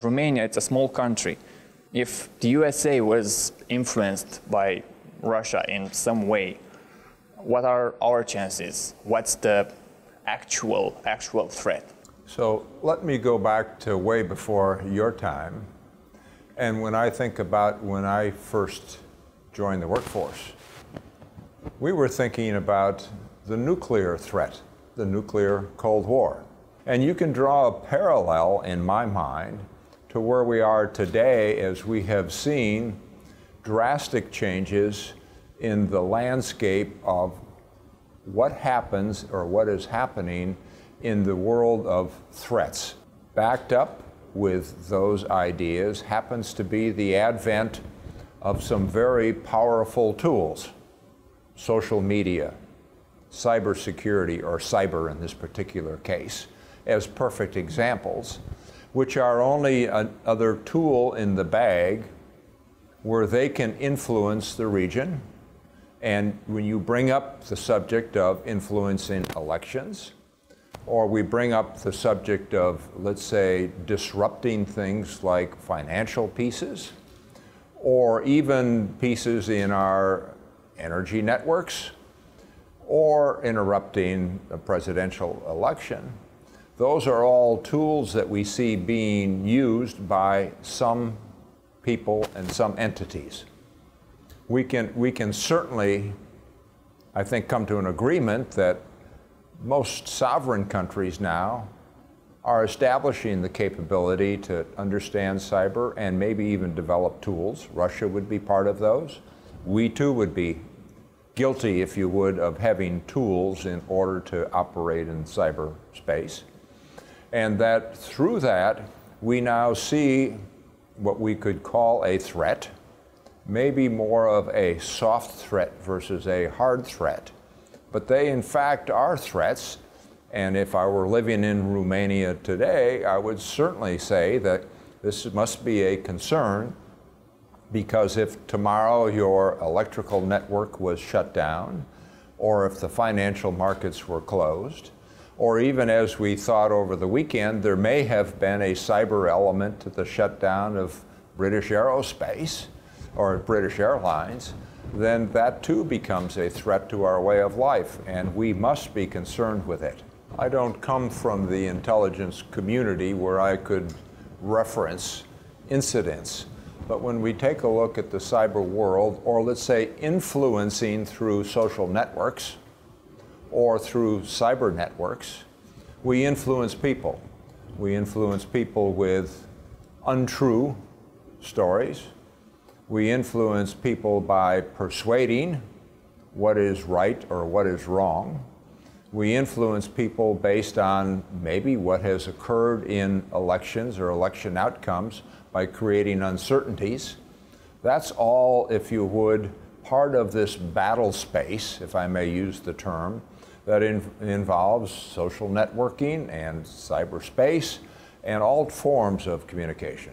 Romania, it's a small country. If the USA was influenced by Russia in some way, what are our chances? What's the actual threat? So let me go back to way before your time. And when I think about when I first joined the workforce, we were thinking about the nuclear threat, the nuclear Cold War. And you can draw a parallel in my mind to where we are today as we have seen drastic changes in the landscape of what happens or what is happening in the world of threats. Backed up with those ideas happens to be the advent of some very powerful tools. Social media, cybersecurity, or cyber in this particular case, as perfect examples, which are only another tool in the bag where they can influence the region. And when you bring up the subject of influencing elections, or we bring up the subject of, let's say, disrupting things like financial pieces, or even pieces in our energy networks, or interrupting a presidential election, those are all tools that we see being used by some people and some entities. We can certainly, I think, come to an agreement that most sovereign countries now are establishing the capability to understand cyber and maybe even develop tools. Russia would be part of those. We too would be guilty, if you would, of having tools in order to operate in cyberspace. And that through that, we now see what we could call a threat, maybe more of a soft threat versus a hard threat. But they, in fact, are threats. And if I were living in Romania today, I would certainly say that this must be a concern, because if tomorrow your electrical network was shut down, or if the financial markets were closed, or even as we thought over the weekend, there may have been a cyber element to the shutdown of British Aerospace or British Airlines, then that too becomes a threat to our way of life, and we must be concerned with it. I don't come from the intelligence community where I could reference incidents, but when we take a look at the cyber world, or let's say influencing through social networks or through cyber networks, we influence people. We influence people with untrue stories. We influence people by persuading what is right or what is wrong. We influence people based on maybe what has occurred in elections or election outcomes by creating uncertainties. That's all, if you would, part of this battle space, if I may use the term, that involves social networking and cyberspace and all forms of communication.